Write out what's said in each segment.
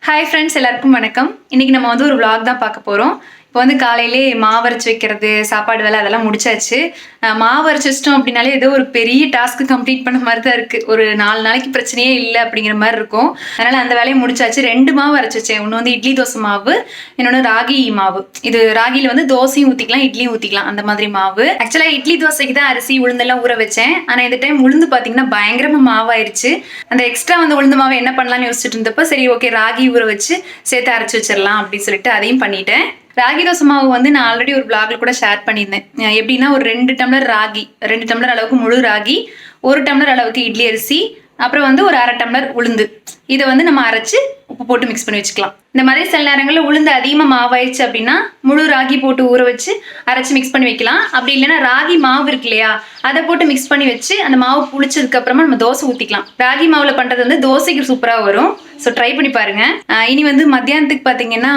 Hi friends, எல்லாருக்கும் வணக்கம். இன்னைக்கு நம்ம வந்து ஒரு vlog தான் பார்க்க போறோம். இப்போ வந்து காலையிலே மாவு அரைச்சு வைக்கிறது, சாப்பாடு வேலை அதெல்லாம் முடிச்சாச்சு. மாவு அரைச்சு வச்சிட்டோம் அப்படின்னாலே ஏதோ ஒரு பெரிய டாஸ்க் கம்ப்ளீட் பண்ண மாதிரி தான் இருக்கு. ஒரு 4 நாளைக்கு பிரச்சனையே இல்லை அப்படிங்கிற மாதிரி இருக்கும். அதனால அந்த வேலையை முடிச்சாச்சு. 2 மாவு அரைச்சு வச்சேன். ஒன்று வந்து இட்லி தோசை மாவு, இன்னொன்று ராகி மாவு. இது ராகில வந்து தோசையும் ஊற்றிக்கலாம், இட்லியும் ஊற்றிக்கலாம், அந்த மாதிரி மாவு. ஆக்சுவலாக இட்லி தோசைக்கு தான் அரிசி உளுந்தெல்லாம் ஊற வச்சேன். ஆனால் இந்த டைம் உளுந்து பார்த்தீங்கன்னா பயங்கரமா மாவாயிருச்சு. அந்த எக்ஸ்ட்ரா வந்து உளுந்து மாவு என்ன பண்ணலாம்னு யோசிச்சுட்டு இருந்தப்போ சரி ஓகே ராகி ஊற வச்சு சேர்த்து அரைச்சு வச்சிடலாம் அப்படின்னு சொல்லிட்டு அதையும் பண்ணிட்டேன். ராகி தோசை மாவு வந்து நான் ஆல்ரெடி ஒரு vlogல கூட ஷேர் பண்ணியிருந்தேன். எப்படின்னா ஒரு 2 டம்ளர் ராகி, 2 டம்ளர் அளவுக்கு முழு ராகி, 1 டம்ளர் அளவுக்கு இட்லி அரிசி, அப்புறம் வந்து ஒரு 1/2 டம்ளர் உளுந்து, இதை வந்து நம்ம அரைச்சு உப்பு போட்டு மிக்ஸ் பண்ணி வச்சுக்கலாம். இந்த மாதிரி சில நேரங்களில் உளுந்து அதிகமாக மாவாயிடுச்சு அப்படின்னா முழு ராகி போட்டு ஊற வச்சு அரைச்சி மிக்ஸ் பண்ணி வைக்கலாம். அப்படி இல்லைன்னா ராகி மாவு இருக்கு இல்லையா, அதை போட்டு மிக்ஸ் பண்ணி வச்சு அந்த மாவு புளிச்சதுக்கு அப்புறமா நம்ம தோசை ஊற்றிக்கலாம். ராகி மாவில் பண்ணுறது வந்து தோசைக்கு சூப்பராக வரும். ஸோ ட்ரை பண்ணி பாருங்க. இனி வந்து மத்தியானத்துக்கு பார்த்தீங்கன்னா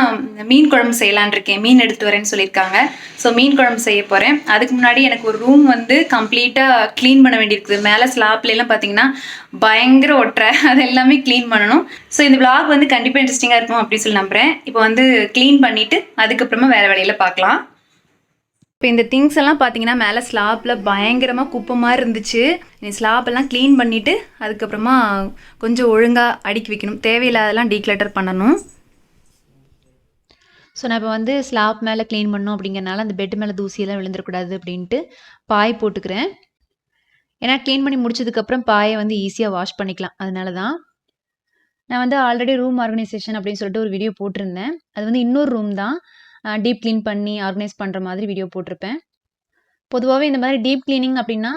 மீன் குழம்பு செய்யலான் இருக்கேன். மீன் எடுத்து வரேன்னு சொல்லியிருக்காங்க. ஸோ மீன் குழம்பு செய்ய போகிறேன். அதுக்கு முன்னாடி எனக்கு ஒரு ரூம் வந்து கம்ப்ளீட்டாக க்ளீன் பண்ண வேண்டியிருக்குது. மேலே ஸ்லாப்லாம் பார்த்தீங்கன்னா பயங்கர ஒட்டுற, அது எல்லாமே க்ளீன் பண்ணணும். ஸோ இந்த vlog வந்து கண்டிப்பாக இன்ட்ரெஸ்டிங்காக இருக்கும் அப்படின்னு சொல்லி நம்புகிறேன். இப்போ வந்து க்ளீன் பண்ணிவிட்டு அதுக்கப்புறமா வேறு வேலையில் பார்க்கலாம். இப்போ இந்த திங்ஸ் எல்லாம் பார்த்தீங்கன்னா மேலே ஸ்லாப்பில் பயங்கரமாக குப்பை மாதிரி இருந்துச்சு. ஸ்லாப்பெல்லாம் க்ளீன் பண்ணிவிட்டு அதுக்கப்புறமா கொஞ்சம் ஒழுங்காக அடுக்கி வைக்கணும். தேவையில்லாதெல்லாம் டீக்ளட்டர் பண்ணணும். ஸோ நான் இப்போ வந்து ஸ்லாப் மேலே க்ளீன் பண்ணணும் அப்படிங்கிறனால அந்த பெட்டு மேலே தூசியெல்லாம் விழுந்துடக்கூடாது அப்படின்ட்டு பாய் போட்டுக்கிறேன். ஏன்னா க்ளீன் பண்ணி முடிச்சதுக்கப்புறம் பாயை வந்து ஈஸியாக வாஷ் பண்ணிக்கலாம். அதனால தான் நான் வந்து ஆல்ரெடி ரூம் ஆர்கனைசேஷன் அப்படின்னு சொல்லிட்டு ஒரு வீடியோ போட்டிருந்தேன். அது வந்து இன்னொரு ரூம் தான். டீப் க்ளீன் பண்ணி ஆர்கனைஸ் பண்ணுற மாதிரி வீடியோ போட்டிருப்பேன். பொதுவாகவே இந்த மாதிரி டீப் க்ளீனிங் அப்படின்னா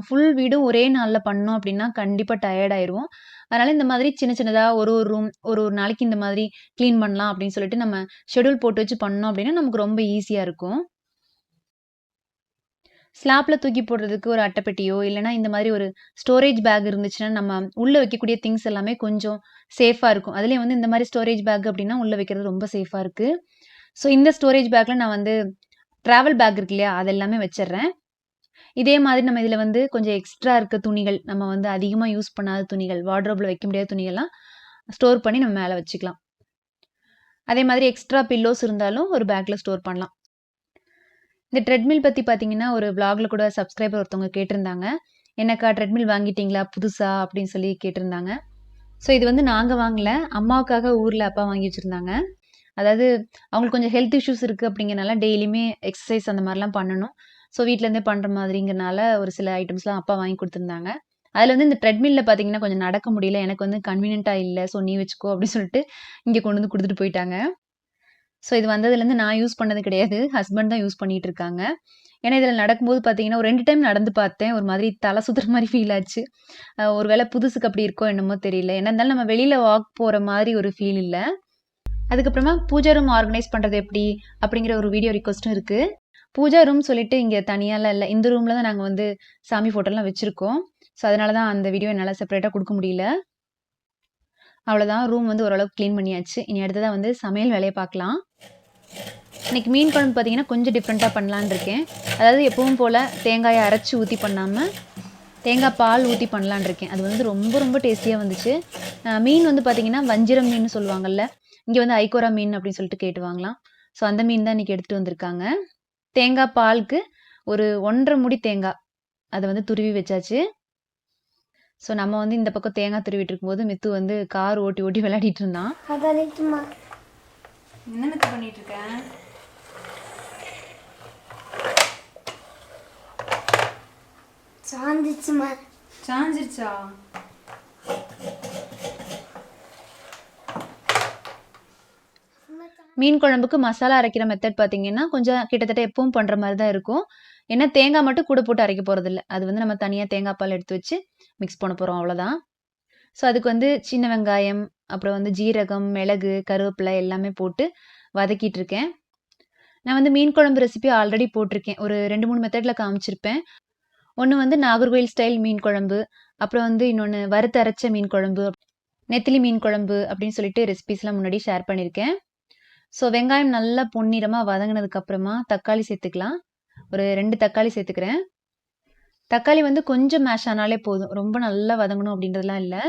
ஃபுல் வீடும் ஒரே நாளில் பண்ணோம் அப்படின்னா கண்டிப்பாக டயர்ட் ஆயிடுவோம். அதனால் இந்த மாதிரி சின்ன சின்னதாக ஒரு ஒரு ரூம் ஒரு ஒரு நாளைக்கு இந்த மாதிரி க்ளீன் பண்ணலாம் அப்படின்னு சொல்லிட்டு நம்ம ஷெடியூல் போட்டு வச்சு பண்ணோம் அப்படின்னா நமக்கு ரொம்ப ஈஸியாக இருக்கும். ஸ்லாப்பில் தூக்கி போடுறதுக்கு ஒரு அட்டைப்பெட்டியோ இல்லைனா இந்த மாதிரி ஒரு ஸ்டோரேஜ் பேக் இருந்துச்சுன்னா நம்ம உள்ளே வைக்கக்கூடிய திங்ஸ் எல்லாமே கொஞ்சம் சேஃபாக இருக்கும். அதுலேயும் வந்து இந்த மாதிரி ஸ்டோரேஜ் பேக் அப்படின்னா உள்ளே வைக்கிறது ரொம்ப சேஃபாக இருக்குது. ஸோ இந்த ஸ்டோரேஜ் பேக்கில் நான் வந்து ட்ராவல் பேக் இருக்கு இல்லையா, அது எல்லாமே வச்சிடுறேன். இதே மாதிரி நம்ம இதில் வந்து கொஞ்சம் எக்ஸ்ட்ரா இருக்க துணிகள், நம்ம வந்து அதிகமாக யூஸ் பண்ணாத துணிகள், வார்ட்ரோப்பில் வைக்க முடியாத துணிகள்லாம் ஸ்டோர் பண்ணி நம்ம மேலே வச்சுக்கலாம். அதே மாதிரி எக்ஸ்ட்ரா பில்லோஸ் இருந்தாலும் ஒரு பேக்கில் ஸ்டோர் பண்ணலாம். இந்த ட்ரெட்மில் பற்றி பார்த்தீங்கன்னா ஒரு vlogல கூட சப்ஸ்கிரைபர் ஒருத்தவங்க கேட்டிருந்தாங்க. என்னக்கா ட்ரெட்மில் வாங்கிட்டீங்களா புதுசா அப்படின்னு சொல்லி கேட்டிருந்தாங்க. ஸோ இது வந்து நாங்கள் வாங்கலை, அம்மாவுக்காக ஊரில் அப்பா வாங்கி வச்சுருந்தாங்க. அதாவது அவங்களுக்கு கொஞ்சம் ஹெல்த் இஷ்யூஸ் இருக்குது அப்படிங்கிறனால டெய்லியுமே எக்ஸசைஸ் அந்த மாதிரிலாம் பண்ணணும். ஸோ வீட்டிலேருந்தே பண்ணுற மாதிரிங்கிறனால ஒரு சில ஐட்டம்ஸ்லாம் அப்பா வாங்கி கொடுத்துருந்தாங்க. அதில் வந்து இந்த ட்ரெட்மில்ல பார்த்தீங்கன்னா கொஞ்சம் நடக்க முடியல, எனக்கு வந்து கன்வீனியண்ட்டாக இல்லை, ஸோ நீ வச்சுக்கோ அப்படின்னு சொல்லிட்டு இங்கே கொண்டு வந்து கொடுத்துட்டு போயிட்டாங்க. ஸோ இது வந்ததுலேருந்து நான் யூஸ் பண்ணது கிடையாது, ஹஸ்பண்ட் தான் யூஸ் பண்ணிட்டு இருக்காங்க. ஏன்னா இதில் நடக்கும்போது பார்த்தீங்கன்னா ஒரு 2 டைம் நடந்து பார்த்தேன். ஒரு மாதிரி தலை சுத்துற மாதிரி ஃபீல் ஆச்சு. ஒரு வேளை புதுசுக்கு அப்படி இருக்கோ என்னமோ தெரியல. என்ன இருந்தாலும் நம்ம வெளியில் வாக் போகிற மாதிரி ஒரு ஃபீல் இல்லை. அதுக்கப்புறமா பூஜா ரூம் ஆர்கனைஸ் பண்ணுறது எப்படி அப்படிங்கிற ஒரு வீடியோ ரிக்வஸ்ட்டும் இருக்குது. பூஜா ரூம் சொல்லிட்டு இங்கே தனியாலாம் இல்லை, இந்த ரூமில் தான் நாங்கள் வந்து சாமி ஃபோட்டோலாம் வச்சுருக்கோம். ஸோ அதனால தான் அந்த வீடியோ என்னால் செப்பரேட்டாக கொடுக்க முடியல. அவ்வளோதான், ரூம் வந்து ஓரளவுக்கு க்ளீன் பண்ணியாச்சு. இனி அடுத்ததாக வந்து சமையல் வேலையை பார்க்கலாம். இன்றைக்கி மீன் குழம்பு பார்த்தீங்கன்னா கொஞ்சம் டிஃப்ரெண்ட்டாக பண்ணலான்னு இருக்கேன். அதாவது எப்பவும் போல் தேங்காயை அரைச்சி ஊற்றி பண்ணாமல் தேங்காய் பால் ஊற்றி பண்ணலான் இருக்கேன். அது வந்து ரொம்ப ரொம்ப டேஸ்டியாக வந்துச்சு. மீன் வந்து பார்த்தீங்கன்னா வஞ்சிரம் மீன் சொல்லுவாங்கள்ல, இங்கே வந்து ஐகோரா மீன் அப்படின்னு சொல்லிட்டு கேட்டு வாங்கலாம். ஸோ அந்த மீன் தான் இன்றைக்கி எடுத்துகிட்டு வந்திருக்காங்க. தேங்காய் பாலுக்கு ஒரு 1.5 முடி தேங்காய் அதை வந்து துருவி வச்சாச்சு. ஸோ நம்ம வந்து இந்த பக்கம் தேங்காய் துருவிட்டு இருக்கும்போது மித்து வந்து கார் ஓட்டி ஓட்டி விளையாடிட்டு இருந்தான். என்ன மித்து பண்ணிட்டு இருக்கேன்? சாஞ்சிருச்சா? மீன் குழம்புக்கு மசாலா அரைக்கிற மெத்தட் பார்த்தீங்கன்னா கொஞ்சம் கிட்டத்தட்ட எப்பவும் பண்ணுற மாதிரி தான் இருக்கும். ஏன்னா தேங்காய் மட்டும் கூட போட்டு அரைக்க போகிறதில்ல, அது வந்து நம்ம தனியாக தேங்காய் பால் எடுத்து வச்சு மிக்ஸ் பண்ண போகிறோம், அவ்வளோதான். ஸோ அதுக்கு வந்து சின்ன வெங்காயம், அப்புறம் வந்து ஜீரகம், மிளகு, கருவேப்பிலை எல்லாமே போட்டு வதக்கிட்டு இருக்கேன். நான் வந்து மீன் குழம்பு ரெசிபி ஆல்ரெடி போட்டிருக்கேன், ஒரு 2-3 மெத்தடில் காமிச்சிருப்பேன். ஒன்று வந்து நாகர்கோவில் ஸ்டைல் மீன் குழம்பு, அப்புறம் வந்து இன்னொன்று வறுத்து அரைச்ச மீன் குழம்பு, நெத்திலி மீன் குழம்பு அப்படின்னு சொல்லிட்டு ரெசிபிஸ்லாம் முன்னாடி ஷேர் பண்ணியிருக்கேன். ஸோ வெங்காயம் நல்லா பொன்னிறமாக வதங்கினதுக்கப்புறமா தக்காளி சேர்த்துக்கலாம். ஒரு 2 தக்காளி சேர்த்துக்கிறேன். தக்காளி வந்து கொஞ்சம் மேஷ் ஆனாலே போதும், ரொம்ப நல்லா வதங்கணும் அப்படின்றதுலாம் இல்லை.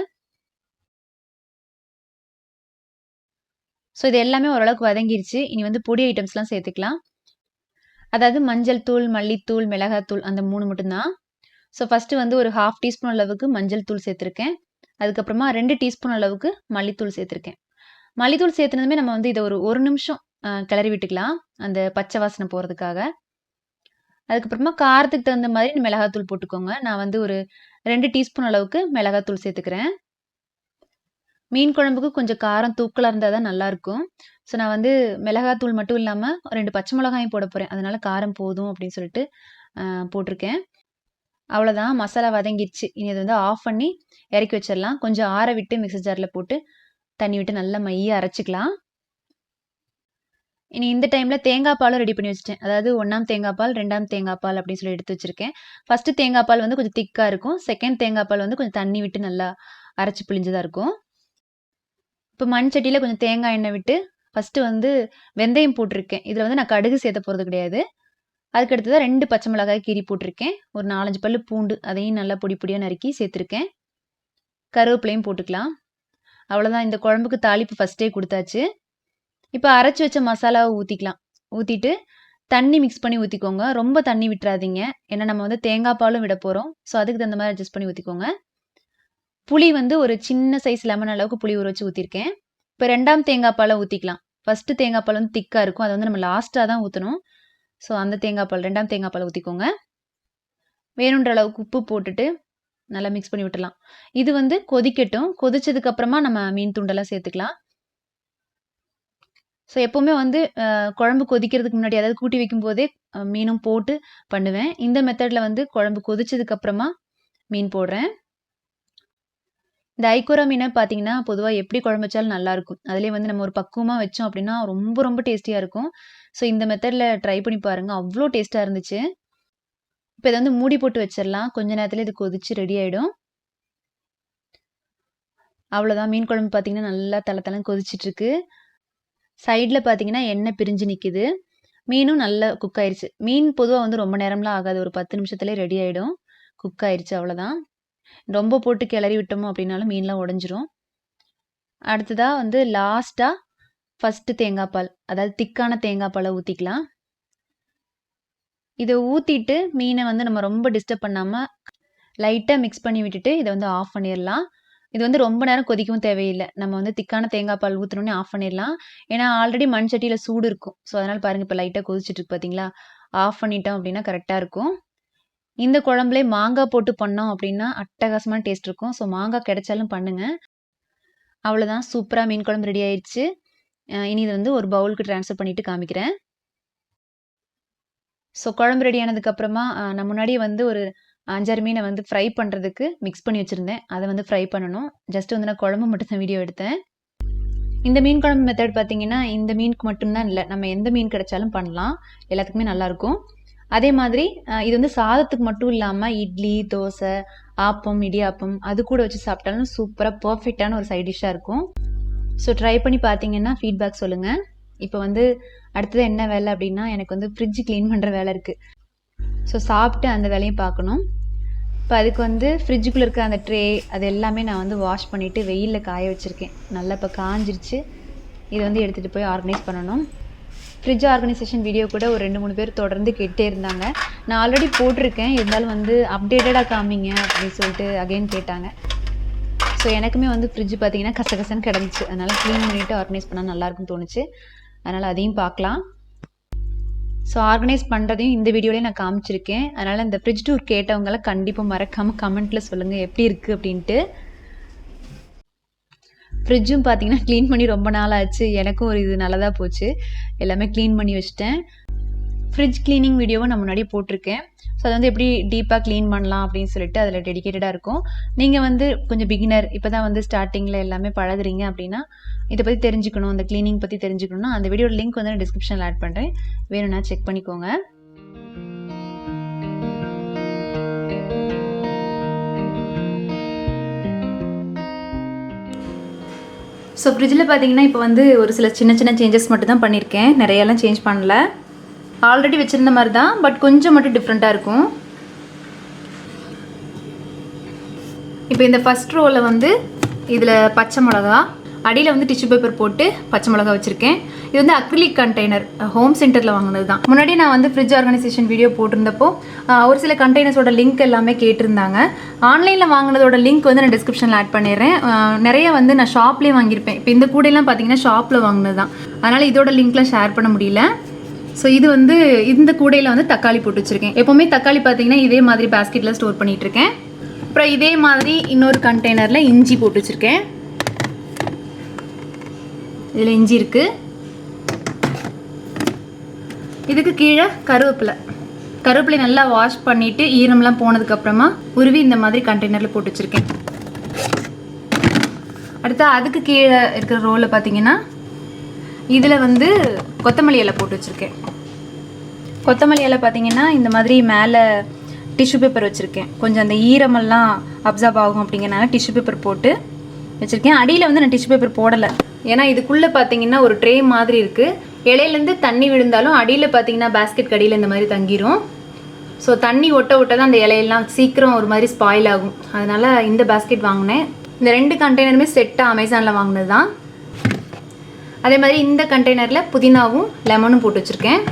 ஸோ இது எல்லாமே ஓரளவுக்கு வதங்கிருச்சு. இனி வந்து பொடி ஐட்டம்ஸ்லாம் சேர்த்துக்கலாம். அதாவது மஞ்சள் தூள், மல்லித்தூள், மிளகாத்தூள் அந்த 3 மட்டும் தான். ஸோ ஃபர்ஸ்ட்டு வந்து ஒரு 1/2 டீஸ்பூன் அளவுக்கு மஞ்சள் தூள் சேர்த்துருக்கேன். அதுக்கப்புறமா 2 டீஸ்பூன் அளவுக்கு மல்லித்தூள் சேர்த்துருக்கேன். மல்லித்தூள் சேர்த்துனதுமே நம்ம வந்து இத ஒரு 1 நிமிஷம் கிளறி விட்டுக்கலாம். அந்த பச்சை வாசனை போறதுக்காக. அதுக்கப்புறமா காரத்துக்கு தகுந்த மாதிரி மிளகாத்தூள் போட்டுக்கோங்க. நான் வந்து ஒரு 2 டீஸ்பூன் அளவுக்கு மிளகாத்தூள் சேர்த்துக்கிறேன். மீன் குழம்புக்கு கொஞ்சம் காரம் தூக்கலா இருந்தா தான் நல்லாருக்கும். ஸோ நான் வந்து மிளகாத்தூள் மட்டும் இல்லாம 2 பச்சை மிளகாயும் போடப் போறேன். அதனால காரம் போதும் அப்படின்னு சொல்லிட்டு போட்டிருக்கேன். அவ்வளோதான் மசாலா வதங்கிருச்சு. இனி அத வந்து ஆஃப் பண்ணி இறக்கி வச்சிடலாம். கொஞ்சம் ஆற விட்டு மிக்ஸி ஜார்ல போட்டு தண்ணி விட்டு நல்லா மையா அரைச்சுக்கலாம். இனி இந்த டைம்ல தேங்காய் பாலும் ரெடி பண்ணி வச்சுட்டேன். அதாவது 1ஆம் தேங்காய் பால், 2ஆம் தேங்காய் பால் அப்படின்னு சொல்லி எடுத்து வச்சிருக்கேன். ஃபர்ஸ்ட்டு தேங்காய் பால் வந்து கொஞ்சம் திக்கா இருக்கும். செகண்ட் தேங்காய் பால் வந்து கொஞ்சம் தண்ணி விட்டு நல்லா அரைச்சு பிழிஞ்சதா இருக்கும். இப்போ மண் சட்டியில கொஞ்சம் தேங்காய் எண்ணெய் விட்டு ஃபர்ஸ்ட்டு வந்து வெந்தயம் போட்டிருக்கேன். இதில் வந்து நான் கடுகு சேர்த்த போறது கிடையாது. அதுக்கு அடுத்ததா 2 பச்சை மிளகாய் கீறி போட்டிருக்கேன். ஒரு 4, 5 பல்லு பூண்டு அதையும் நல்லா பொடி பொடியா நறுக்கி சேர்த்துருக்கேன். கருவேப்பிலையும் போட்டுக்கலாம். அவ்வளோதான் இந்த குழம்புக்கு தாளிப்பு ஃபர்ஸ்ட்டே குடுத்தாச்சு. இப்போ அரைச்சு வச்ச மசாலாவை ஊத்திக்கலாம். ஊத்திட்டு தண்ணி மிக்ஸ் பண்ணி ஊத்திக்கோங்க. ரொம்ப தண்ணி விட்டுறாதீங்க. ஏன்னா நம்ம வந்து தேங்காய் பாலும் விட போறோம். ஸோ அதுக்கு தகுந்த மாதிரி அட்ஜஸ்ட் பண்ணி ஊத்திக்கோங்க. புளி வந்து ஒரு சின்ன சைஸ் லெமன் அளவுக்கு புளி ஊற வச்சு ஊத்திருக்கேன். இப்போ 2ஆம் தேங்காய் பாலை ஊத்திக்கலாம். ஃபர்ஸ்ட்டு தேங்காய் பால் வந்து திக்கா இருக்கும். அதை வந்து நம்ம லாஸ்ட்டா தான் ஊத்தணும். ஸோ அந்த தேங்காய் பால் 2ஆம் தேங்காய் பாலை ஊத்திக்கோங்க. வேணுன்ற அளவுக்கு உப்பு போட்டுட்டு நல்லா மிக்ஸ் பண்ணி விட்டுறலாம். இது வந்து கொதிக்கட்டும். கொதிச்சதுக்கு அப்புறமா நம்ம மீன் துண்டெல்லாம் சேர்த்துக்கலாம். ஸோ எப்பவுமே வந்து குழம்பு கொதிக்கிறதுக்கு முன்னாடி அதாவது கூட்டி வைக்கும்போதே மீனும் போட்டு பண்ணுவேன். இந்த மெத்தட்ல வந்து குழம்பு கொதிச்சதுக்கு அப்புறமா மீன் போடுறேன். இந்த ஐக்கூரா மீனை பார்த்தீங்கன்னா, பொதுவா எப்படி குழம்பு வச்சாலும் நல்லாருக்கும். அதிலயே வந்து நம்ம ஒரு பக்குவமா வச்சோம் அப்படின்னா, ரொம்ப ரொம்ப டேஸ்டியா இருக்கும். ஸோ இந்த மெத்தட்ல ட்ரை பண்ணி பாருங்க. அவ்ளோ டேஸ்ட்டா இருந்துச்சு. இப்ப இத வந்து மூடி போட்டு வச்சிரலாம். கொஞ்ச நேரத்தில இது கொதிச்சு ரெடி ஆயிடும். அவ்வளோதான் மீன் குழம்பு பார்த்தீங்கன்னா, நல்லா தள தளன்னு கொதிச்சிட்டு இருக்கு. சைடுல பார்த்தீங்கன்னா, எண்ணெய் பிரிஞ்சு நிக்குது. மீனும் நல்லா குக் ஆயிருச்சு. மீன் பொதுவா வந்து ரொம்ப நேரம்லாம் ஆகாது. ஒரு 10 நிமிஷத்திலே ரெடி ஆயிடும். குக் ஆயிருச்சு அவ்வளோதான். ரொம்ப போட்டு கிளறி விட்டோமோ அப்படின்னாலும் மீன்லாம் உடைஞ்சிரும். அடுத்ததா வந்து லாஸ்ட்டா ஃபர்ஸ்ட்டு தேங்காய் பால். அதாவது திக்கான தேங்காய் பால ஊத்திக்கலாம். இத ஊத்திட்டு மீன வந்து நம்ம ரொம்ப டிஸ்டர்ப் பண்ணாம லைட்டா மிக்ஸ் பண்ணி விட்டுட்டு இத வந்து ஆஃப் பண்ணிரலாம். இது வந்து ரொம்ப நேரம் கொதிக்கவும் தேவையில்ல. நம்ம வந்து திக்கான தேங்காய் பால் ஊத்துனோனே ஆஃப் பண்ணிரலாம். ஏன்னா ஆல்ரெடி மண் சட்டியில சூடு இருக்கும். ஸோ அதனால பாருங்க இப்ப லைட்டா கொதிச்சிட்டு இருக்கு பார்த்தீங்களா? ஆஃப் பண்ணிட்டோம் அப்படின்னா கரெக்ட்டா இருக்கும். இந்த குழம்புலயே மாங்காய் போட்டு பண்ணோம் அப்படின்னா அட்டகாசமான டேஸ்ட் இருக்கும். ஸோ மாங்காய் கிடைச்சாலும் பண்ணுங்க. அவ்வளோதான் சூப்பரா மீன் குழம்பு ரெடி ஆயிருச்சு. இனி இத வந்து ஒரு பவுலுக்கு ட்ரான்ஸ்ஃபர் பண்ணிட்டு காமிக்கிறேன். ஸோ குழம்பு ரெடி ஆனதுக்கு அப்புறமா நான் முன்னாடியே வந்து ஒரு 5, 6 மீன வந்து ஃப்ரை பண்றதுக்கு மிக்ஸ் பண்ணி வச்சிருந்தேன். அத வந்து ஃப்ரை பண்ணணும். ஜஸ்ட் வந்து நான் குழம்பு மட்டும் தான் வீடியோ எடுத்தேன். இந்த மீன் குழம்பு மெத்தட் பார்த்தீங்கன்னா, இந்த மீனுக்கு மட்டும் தான் இல்ல. நம்ம எந்த மீன் கிடைச்சாலும் பண்ணலாம். எல்லாத்துக்குமே நல்லாருக்கும். அதே மாதிரி இது வந்து சாதத்துக்கு மட்டும் இல்லாம இட்லி, தோசை, ஆப்பம், இடியாப்பம் அது கூட வச்சு சாப்பிட்டாலும் சூப்பரா பெர்ஃபெக்ட்டான ஒரு சைட் டிஷ்ஷா இருக்கும். ஸோ ட்ரை பண்ணி பார்த்தீங்கன்னா ஃபீட்பேக் சொல்லுங்க. இப்போ வந்து அடுத்தது என்ன வேலை அப்படின்னா, எனக்கு வந்து ஃப்ரிட்ஜ் கிளீன் பண்ற வேலை இருக்கு. ஸோ சாப்பிட்டு அந்த வேலையும் பார்க்கணும். இப்போ அதுக்கு வந்து ஃப்ரிட்ஜுக்குள்ளே இருக்க அந்த ட்ரே அது எல்லாமே நான் வந்து வாஷ் பண்ணிவிட்டு வெயிலில் காய வச்சுருக்கேன். நல்லா இப்போ காஞ்சிருச்சு. இதை வந்து எடுத்துகிட்டு போய் ஆர்கனைஸ் பண்ணணும். ஃப்ரிட்ஜ் ஆர்கனைசேஷன் வீடியோ கூட ஒரு 2, 3 பேர் தொடர்ந்து கேட்டே இருந்தாங்க. நான் ஆல்ரெடி போட்டிருக்கேன். இருந்தாலும் வந்து அப்டேட்டடாக காமிங்க அப்படின்னு சொல்லிட்டு அகைன் கேட்டாங்க. ஸோ எனக்குமே வந்து ஃப்ரிட்ஜ் பார்த்தீங்கன்னா கசகசன்னு கிடந்துச்சு. அதனால் க்ளீன் பண்ணிவிட்டு ஆர்கனைஸ் பண்ணால் நல்லாயிருக்குன்னு தோணுச்சு. அதனால் அதையும் பார்க்கலாம். ஸோ ஆர்கனைஸ் பண்ணுறதையும் இந்த வீடியோலேயே நான் காமிச்சிருக்கேன். அதனால் இந்த ஃப்ரிட்ஜ் டூர் கேட்டவங்களாம் கண்டிப்பாக மறக்காமல் கமெண்ட்டில் சொல்லுங்கள் எப்படி இருக்குது அப்படின்ட்டு. ஃப்ரிட்ஜும் பார்த்தீங்கன்னா க்ளீன் பண்ணி ரொம்ப நாள் ஆச்சு. எனக்கும் ஒரு இது நல்லதாக போச்சு. எல்லாமே க்ளீன் பண்ணி வச்சுட்டேன். ஃப்ரிட்ஜ் க்ளீனிங் வீடியோவும் நான் முன்னாடி போட்டிருக்கேன். ஸோ அது வந்து எப்படி டீப்பாக க்ளீன் பண்ணலாம் அப்படின்னு சொல்லிட்டு அதில் டெடிக்கேட்டடாக இருக்கும். நீங்கள் வந்து கொஞ்சம் பிகினர் இப்போ தான் வந்து ஸ்டார்டிங்கில் எல்லாமே பழகுறீங்க அப்படின்னா இதை பற்றி தெரிஞ்சுக்கணும், இந்த க்ளீனிங் பற்றி தெரிஞ்சுக்கணும்னா அந்த வீடியோட லிங்க் வந்து நான் டிஸ்கிரிப்ஷனில் ஆட் பண்ணுறேன். வேணும்னா செக் பண்ணிக்கோங்க. ஸோ ஃப்ரிட்ஜில் பார்த்தீங்கன்னா இப்போ வந்து ஒரு சில சின்ன சின்ன சேஞ்சஸ் மட்டும் தான் பண்ணியிருக்கேன். நிறையெல்லாம் சேஞ்ச் பண்ணல. ஆல்ரெடி வச்சுருந்த மாதிரி தான், பட் கொஞ்சம் மட்டும் டிஃப்ரெண்ட்டாக இருக்கும். இப்போ இந்த ஃபஸ்ட் ரோவில் வந்து இதில் பச்சை மிளகா, அடியில் வந்து டிஷ்யூ பேப்பர் போட்டு பச்சை மிளகா வச்சுருக்கேன். இது வந்து அக்ரிலிக் கண்டெய்னர், ஹோம் சென்டரில் வாங்கினது தான். முன்னாடி நான் வந்து ஃப்ரிட்ஜ் ஆர்கனைசேஷன் வீடியோ போட்டிருந்தப்போ ஒரு சில கண்டெய்னர்ஸோட லிங்க் எல்லாமே கேட்டிருந்தாங்க. ஆன்லைனில் வாங்கினதோட லிங்க் வந்து நான் டிஸ்கிரிப்ஷனில் ஆட் பண்ணிடுறேன். நிறைய வந்து நான் ஷாப்லேயே வாங்கியிருப்பேன். இப்போ இந்த கூடையெல்லாம் பார்த்தீங்கன்னா ஷாப்பில் வாங்கினது தான், அதனால் இதோட லிங்க்லாம் ஷேர் பண்ண முடியல. ஸோ இது வந்து இந்த கூடையில் வந்து தக்காளி போட்டு வச்சுருக்கேன். எப்போவுமே தக்காளி பார்த்தீங்கன்னா இதே மாதிரி பேஸ்கெட்டில் ஸ்டோர் பண்ணிகிட்ருக்கேன். அப்புறம் இதே மாதிரி இன்னொரு கண்டெய்னரில் இஞ்சி போட்டு வச்சுருக்கேன். இதில் இஞ்சி இருக்குது. இதுக்கு கீழே கருவேப்பிலை நல்லா வாஷ் பண்ணிவிட்டு ஈரம்லாம் போனதுக்கப்புறமா உருவி இந்த மாதிரி கண்டெய்னரில் போட்டு வச்சுருக்கேன். அடுத்து அதுக்கு கீழே இருக்கிற ரோலில் பார்த்தீங்கன்னா இதில் வந்து கொத்தமல்லி இலை போட்டு வச்சுருக்கேன். கொத்தமல்லி இலை பார்த்தீங்கன்னா இந்த மாதிரி மேலே டிஷ்யூ பேப்பர் வச்சுருக்கேன். கொஞ்சம் அந்த ஈரமெல்லாம் அப்சார்ப் ஆகும் அப்படிங்கிறனால டிஷ்யூ பேப்பர் போட்டு வச்சுருக்கேன். அடியில் வந்து நான் டிஷ்யூ பேப்பர் போடலை, ஏன்னா இதுக்குள்ளே பார்த்தீங்கன்னா ஒரு ட்ரே மாதிரி இருக்குது. இலையிலேருந்து தண்ணி விழுந்தாலும் அடியில் பார்த்தீங்கன்னா பேஸ்கெட் அடியில் இந்த மாதிரி தங்கிரும். ஸோ தண்ணி ஒட்ட தான் அந்த இலையெல்லாம் சீக்கிரம் ஒரு மாதிரி ஸ்பாயில் ஆகும். அதனால் இந்த பேஸ்கெட் வாங்கினேன். இந்த 2 கண்டெய்னருமே செட்டாக அமேசானில் வாங்கினது தான். அதே மாதிரி இந்த கண்டெய்னரில் புதினாவும் லெமனும் போட்டு வச்சுருக்கேன்.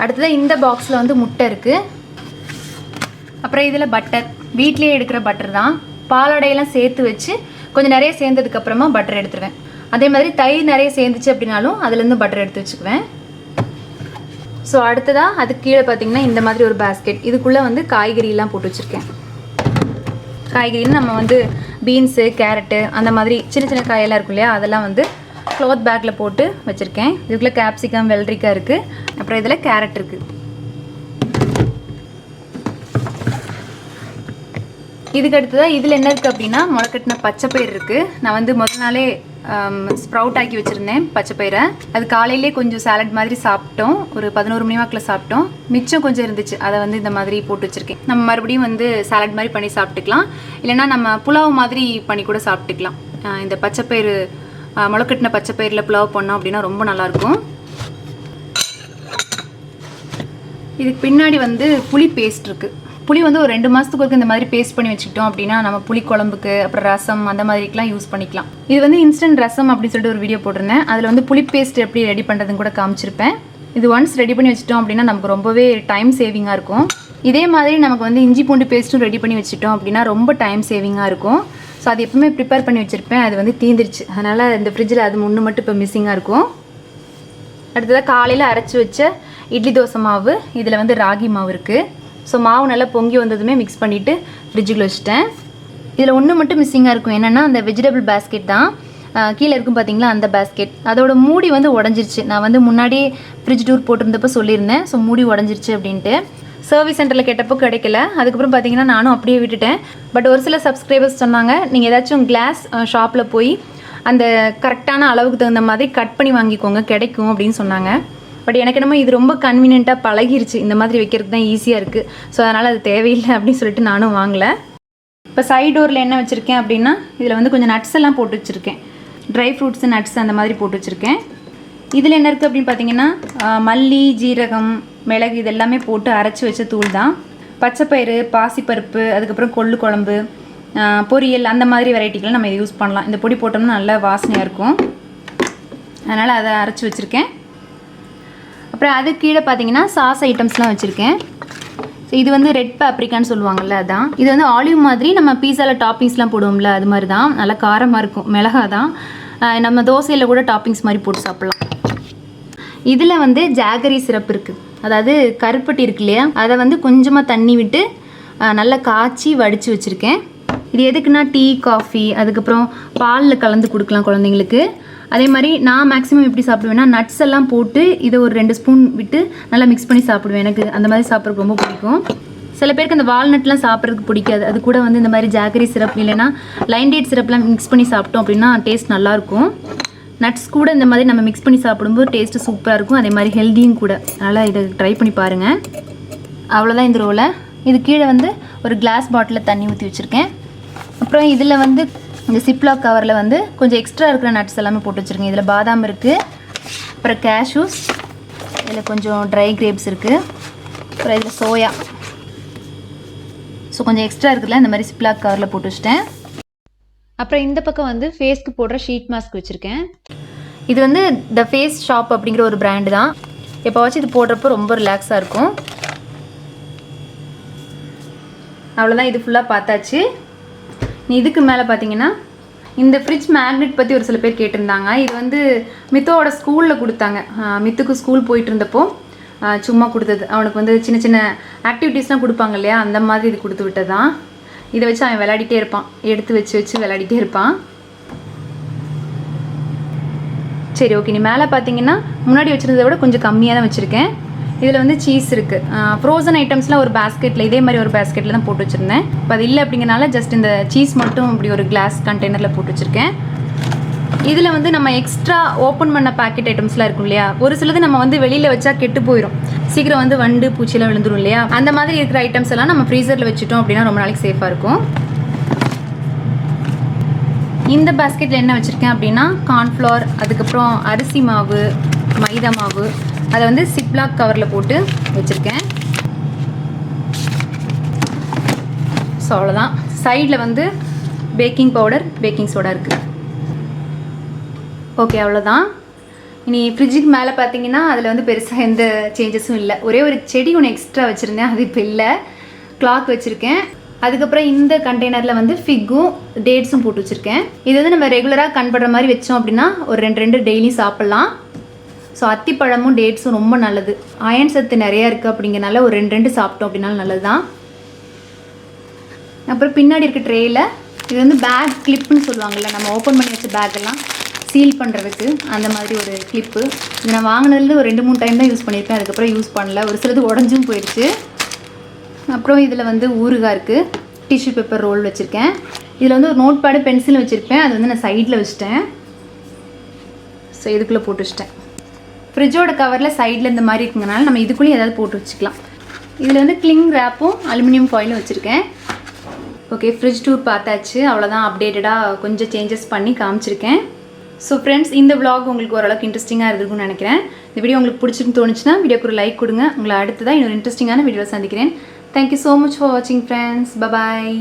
அடுத்தது இந்த பாக்ஸில் வந்து முட்டை இருக்குது. அப்புறம் இதில் பட்டர், வீட்லேயே எடுக்கிற பட்டர் தான். பாலாடையெல்லாம் சேர்த்து வச்சு கொஞ்சம் நிறைய சேர்ந்ததுக்கப்புறமா பட்டர் எடுத்துருவேன். அதே மாதிரி தயிர் நிறைய சேர்ந்துச்சு அப்படின்னாலும் அதுலேருந்து பட்டர் எடுத்து வச்சுக்குவேன். ஸோ அடுத்ததாக அதுக்கு கீழே பார்த்தீங்கன்னா இந்த மாதிரி ஒரு பேஸ்கெட், இதுக்குள்ளே வந்து காய்கறியெல்லாம் போட்டு வச்சுருக்கேன். காய்கறின்னு நம்ம வந்து பீன்ஸு, கேரட்டு அந்த மாதிரி சின்ன சின்ன காயெல்லாம் இருக்கும் இல்லையா, அதெல்லாம் வந்து க்ளாத் பேக்கில் போட்டு வச்சுருக்கேன். இதுக்குள்ளே கேப்சிகம், வெள்ளரிக்காய் இருக்குது. அப்புறம் இதில் கேரட் இருக்குது. இதுக்கு அடுத்ததாக இதில் என்ன இருக்குது அப்படின்னா முளைக்கட்டின பச்சைப்பயிர் இருக்குது. நான் வந்து முதல் நாளே ஸ்ப்ரவுட் ஆக்கி வச்சுருந்தேன் பச்சைப்பயிரை. அது காலையிலே கொஞ்சம் சாலட் மாதிரி சாப்பிட்டோம், ஒரு 11 மணி வாக்கில் சாப்பிட்டோம். மிச்சம் கொஞ்சம் இருந்துச்சு, அதை வந்து இந்த மாதிரி போட்டு வச்சுருக்கேன். நம்ம மறுபடியும் வந்து சாலட் மாதிரி பண்ணி சாப்பிட்டுக்கலாம், இல்லைனா நம்ம புலாவ் மாதிரி பண்ணி கூட சாப்பிட்டுக்கலாம். இந்த பச்சைப்பயிறு முளைக்கட்டின பச்சைப்பயிரில் புலாவ் பண்ணோம் அப்படின்னா ரொம்ப நல்லாயிருக்கும். இதுக்கு பின்னாடி வந்து புளி பேஸ்ட் இருக்குது. புளி வந்து ஒரு 2 மாதத்துக்கு ஒருக்க இந்த மாதிரி பேஸ்ட் பண்ணி வச்சுக்கிட்டோம் அப்படின்னா நம்ம புளி குழம்புக்கு அப்புறம் ரசம் அந்த மாதிரிக்கெலாம் யூஸ் பண்ணிக்கலாம். இது வந்து இன்ஸ்டன்ட் ரசம் அப்படின்னு சொல்லிட்டு ஒரு வீடியோ போட்டிருந்தேன். அதில் வந்து புளி பேஸ்ட் எப்படி ரெடி பண்ணுறதுன்னு கூட காமிச்சிருப்பேன். இது ஒன்ஸ் ரெடி பண்ணி வச்சிட்டோம் அப்படின்னா நமக்கு ரொம்பவே டைம் சேவிங்காக இருக்கும். இதே மாதிரி நமக்கு வந்து இஞ்சி பூண்டு பேஸ்ட்டும் ரெடி பண்ணி வச்சுட்டோம் அப்படின்னா ரொம்ப டைம் சேவிங்காக இருக்கும். ஸோ அது எப்பவுமே ப்ரிப்பேர் பண்ணி வச்சுருப்பேன், அது வந்து தீந்துருச்சு. அதனால் இந்த ஃப்ரிட்ஜில் அது ஒன்று மட்டும் இப்போ மிஸ்ஸிங்காக இருக்கும். அடுத்ததாக காலையில் அரைச்சி வச்ச இட்லி தோசை மாவு, இதில் வந்து ராகி மாவு இருக்குது. ஸோ மாவு நல்லா பொங்கி வந்ததுமே மிக்ஸ் பண்ணிவிட்டு ஃப்ரிட்ஜுக்குள்ள வச்சுட்டேன். இதில் ஒன்று மட்டும் மிஸ்ஸிங்காக இருக்கும், என்னென்னா அந்த வெஜிடபிள் பேஸ்கெட் தான். கீழே இருக்கும் பார்த்தீங்களா அந்த பேஸ்கெட், அதோட மூடி வந்து உடஞ்சிருச்சு. நான் வந்து முன்னாடி ஃப்ரிட்ஜ் டூர் போட்டிருந்தப்போ சொல்லியிருந்தேன், ஸோ மூடி உடஞ்சிருச்சு அப்படின்ட்டு. சர்வீஸ் சென்டரில் கேட்டப்போ கிடைக்கல. அதுக்கப்புறம் பார்த்தீங்கன்னா நானும் அப்படியே விட்டுட்டேன். பட் ஒரு சில சப்ஸ்கிரைபர்ஸ் சொன்னாங்க, நீங்கள் ஏதாச்சும் கிளாஸ் ஷாப்பில் போய் அந்த கரெக்டான அளவுக்கு தகுந்த மாதிரி கட் பண்ணி வாங்கிக்கோங்க, கிடைக்கும் அப்படின்னு சொன்னாங்க. பட் எனக்கு என்னமோ இது ரொம்ப கன்வீனியண்ட்டாக பழகிருச்சு, இந்த மாதிரி வைக்கிறது தான் ஈஸியாக இருக்குது. ஸோ அதனால் அது தேவையில்லை அப்படின்னு சொல்லிட்டு நானும் வாங்கலை. இப்போ சைட் டோரில் என்ன வச்சுருக்கேன் அப்படின்னா இதில் வந்து கொஞ்சம் நட்ஸ் எல்லாம் போட்டு வச்சுருக்கேன். ட்ரை ஃப்ரூட்ஸு, நட்ஸ் அந்த மாதிரி போட்டு வச்சுருக்கேன். இதில் என்ன இருக்குது அப்படின்னு பார்த்தீங்கன்னா மல்லி, ஜீரகம், மிளகு இது எல்லாமே போட்டு அரைச்சி வச்ச தூள் தான். பச்சைப்பயிறு, பாசிப்பருப்பு, அதுக்கப்புறம் கொள்ளு குழம்பு, பொரியல் அந்த மாதிரி வெரைட்டிக்கெலாம் நம்ம இதை யூஸ் பண்ணலாம். இந்த பொடி போட்டோம்னா நல்லா வாசனையாக இருக்கும், அதனால் அதை அரைச்சி வச்சுருக்கேன். அப்புறம் அது கீழே பார்த்தீங்கன்னா சாஸ் ஐட்டம்ஸ்லாம் வச்சுருக்கேன். ஸோ இது வந்து ரெட் பேப்ரிக்கான்னு சொல்லுவாங்கள்ல, அதான். இது வந்து ஆலிவ் மாதிரி நம்ம பீஸாவில் டாப்பிங்ஸ்லாம் போடுவோம்ல, அது மாதிரி தான். நல்லா காரமாக இருக்கும், மிளகா தான். நம்ம தோசையில் கூட டாப்பிங்ஸ் மாதிரி போட்டு சாப்பிட்லாம். இதில் வந்து ஜாகரி சிரப் இருக்குது, அதாவது கருப்பட்டி இருக்கு இல்லையா, அதை வந்து கொஞ்சமாக தண்ணி விட்டு நல்லா காய்ச்சி வடித்து வச்சுருக்கேன். இது எதுக்குன்னா டீ, காஃபி, அதுக்கப்புறம் பாலில் கலந்து கொடுக்கலாம் குழந்தைங்களுக்கு. அதே மாதிரி நான் மேக்ஸிமம் எப்படி சாப்பிடுவேன்னா நட்ஸ் எல்லாம் போட்டு இதை ஒரு 2 ஸ்பூன் விட்டு நல்லா மிக்ஸ் பண்ணி சாப்பிடுவேன். எனக்கு அந்த மாதிரி சாப்பிட்றதுக்கு ரொம்ப பிடிக்கும். சில பேருக்கு அந்த வால்நட்லாம் சாப்பிட்றதுக்கு பிடிக்காது, அது கூட வந்து இந்த மாதிரி ஜாகரி சிரப் இல்லைன்னா லைன் டேட் சிரப்லாம் மிக்ஸ் பண்ணி சாப்பிட்டோம் அப்படின்னா டேஸ்ட் நல்லாயிருக்கும். நட்ஸ் கூட இந்த மாதிரி நம்ம மிக்ஸ் பண்ணி சாப்பிடும்போது டேஸ்ட்டு சூப்பராக இருக்கும், அதே மாதிரி ஹெல்த்தியும் கூட. அதனால் இதை ட்ரை பண்ணி பாருங்கள். அவ்வளோதான் இந்த ரோலை. இது கீழே வந்து ஒரு கிளாஸ் பாட்டிலில் தண்ணி ஊற்றி வச்சுருக்கேன். அப்புறம் இதில் வந்து இந்த சிப்லாக் கவரில் வந்து கொஞ்சம் எக்ஸ்ட்ரா இருக்கிற நட்ஸ் எல்லாமே போட்டு வச்சுருக்கேன். இதில் பாதாம் இருக்குது, அப்புறம் கேஷ்யூஸ், இதில் கொஞ்சம் ட்ரை கிரேப்ஸ் இருக்குது, அப்புறம் இதில் சோயா. ஸோ கொஞ்சம் எக்ஸ்ட்ரா இருக்குதுல, இந்த மாதிரி சிப்லாக் கவரில் போட்டு வச்சுட்டேன். அப்புறம் இந்த பக்கம் வந்து ஃபேஸ்க்கு போடுற ஷீட் மாஸ்க் வச்சுருக்கேன். இது வந்து த ஃபேஸ் ஷாப் அப்படிங்கிற ஒரு பிராண்டு தான். எப்போவாச்சும் இது போடுறப்போ ரொம்ப ரிலாக்ஸாக இருக்கும். அவ்வளோதான், இது ஃபுல்லாக பார்த்தாச்சு. இதுக்கு மேலே பார்த்தீங்கன்னா இந்த ஃப்ரிட்ஜ் மேக்னெட் பற்றி ஒரு சில பேர் கேட்டிருந்தாங்க. இது வந்து மித்தோட ஸ்கூலில் கொடுத்தாங்க. மித்துக்கு ஸ்கூல் போயிட்டு இருந்தப்போ சும்மா கொடுத்தது. அவனுக்கு வந்து சின்ன சின்ன ஆக்டிவிட்டீஸ்லாம் கொடுப்பாங்க இல்லையா, அந்த மாதிரி இது கொடுத்து விட்டது தான். இதை வச்சு அவன் விளையாடிட்டே இருப்பான், எடுத்து வச்சு வச்சு விளையாடிட்டே இருப்பான். சரி, ஓகே. நீ மேலே பார்த்தீங்கன்னா முன்னாடி வச்சுருந்ததை விட கொஞ்சம் கம்மியாக தான் வச்சுருக்கேன். இதில் வந்து சீஸ் இருக்குது. ஃப்ரோசன் ஐட்டம்ஸ்லாம் ஒரு பேஸ்கெட்டில், இதே மாதிரி ஒரு பேஸ்கெட்டில் தான் போட்டு வச்சுருந்தேன். இப்போ அது இல்லை அப்படிங்கிறனால ஜஸ்ட் இந்த சீஸ் மட்டும் இப்படி ஒரு கிளாஸ் கண்டெய்னரில் போட்டு வச்சுருக்கேன். இதில் வந்து நம்ம எக்ஸ்ட்ரா ஓப்பன் பண்ண பேக்கெட் ஐட்டம்ஸ்லாம் இருக்கும் இல்லையா, ஒரு சிலது நம்ம வந்து வெளியில் வச்சா கெட்டு போயிடும், சீக்கிரம் வந்து வண்டு பூச்சியெல்லாம் விழுந்துடும் இல்லையா. அந்த மாதிரி இருக்கிற ஐட்டம்ஸ் எல்லாம் நம்ம ஃப்ரீசரில் வச்சுட்டோம் அப்படின்னா ரொம்ப நாளைக்கு சேஃபாக இருக்கும். இந்த பேஸ்கெட்டில் என்ன வச்சுருக்கேன் அப்படின்னா கார்ன்ஃப்ளவர், அதுக்கப்புறம் அரிசி மாவு, மைதா மாவு, அதை வந்து சிப்லாக் கவரில் போட்டு வச்சுருக்கேன். ஸோ அவ்வளோதான். சைடில் வந்து பேக்கிங் பவுடர், பேக்கிங் சோடா இருக்குது. ஓகே, அவ்வளோதான். இனி ஃப்ரிட்ஜுக்கு மேலே பார்த்தீங்கன்னா அதில் வந்து பெருசாக எந்த சேஞ்சஸும் இல்லை. ஒரே ஒரு செடி ஒன்று எக்ஸ்ட்ரா வச்சுருந்தேன், அது இப்போ இல்லை. கிளாக் வச்சுருக்கேன். அதுக்கப்புறம் இந்த கண்டெய்னரில் வந்து ஃபிக்கும் டேட்ஸும் போட்டு வச்சுருக்கேன். இது வந்து நம்ம ரெகுலராக கண்படுற மாதிரி வச்சோம் அப்படின்னா ஒரு 2 டெய்லி சாப்பிட்லாம். ஸோ அத்திப்பழமும் டேட்ஸும் ரொம்ப நல்லது, அயன் சத்து நிறையா இருக்குது அப்படிங்கிறனால ஒரு 2 சாப்பிட்டோம் அப்படின்னாலும் நல்லது தான். அப்புறம் பின்னாடி இருக்க ட்ரேயில் இது வந்து பேக் கிளிப்புன்னு சொல்லுவாங்கள்ல, நம்ம ஓப்பன் பண்ணி வச்ச பேக்கெல்லாம் சீல் பண்ணுறதுக்கு அந்த மாதிரி ஒரு கிளிப்பு. இது நான் வாங்கினதுலேருந்து ஒரு 2-3 டைம் தான் யூஸ் பண்ணியிருக்கேன், அதுக்கப்புறம் யூஸ் பண்ணல. ஒரு சிலது உடஞ்சும் போயிடுச்சு. அப்புறம் இதில் வந்து ஊறுகாய் இருக்குது, டிஷ்யூ பேப்பர் ரோல் வச்சுருக்கேன். இதில் வந்து ஒரு நோட் பேடு பென்சிலும் வச்சுருப்பேன், அது வந்து நான் சைடில் வச்சுட்டேன். ஸோ இதுக்குள்ளே போட்டு வச்சிட்டேன். ஃப்ரிட்ஜோட கவரில் சைடில் இந்த மாதிரி இருக்குங்கனால நம்ம இதுக்குள்ளேயும் ஏதாவது போட்டு வச்சுக்கலாம். இதில் வந்து கிளிங் ரேப்பும் அலுமினியம் ஃபாயிலும் வச்சுருக்கேன். ஓகே, ஃப்ரிட்ஜ் டூர் பார்த்தாச்சு. அவ்வளோதான், அப்டேட்டடாக கொஞ்சம் சேஞ்சஸ் பண்ணி காமிச்சிருக்கேன். ஸோ ஃப்ரெண்ட்ஸ், இந்த vlog உங்களுக்கு ஓரளவுக்கு இன்ட்ரெஸ்டிங்காக இருக்குன்னு நினைக்கிறேன். இந்த வீடியோ உங்களுக்கு பிடிச்சிருன்னு தோணுச்சுன்னா வீடியோக்கு ஒரு லைக் கொடுங்க. உங்களை அடுத்ததாக இன்னொரு இன்ட்ரெஸ்டிங்கான வீடியோவில் சந்திக்கிறேன். தேங்க்யூ ஸோ மச் ஃபார் வாட்சிங் ஃப்ரெண்ட்ஸ். பபாய்.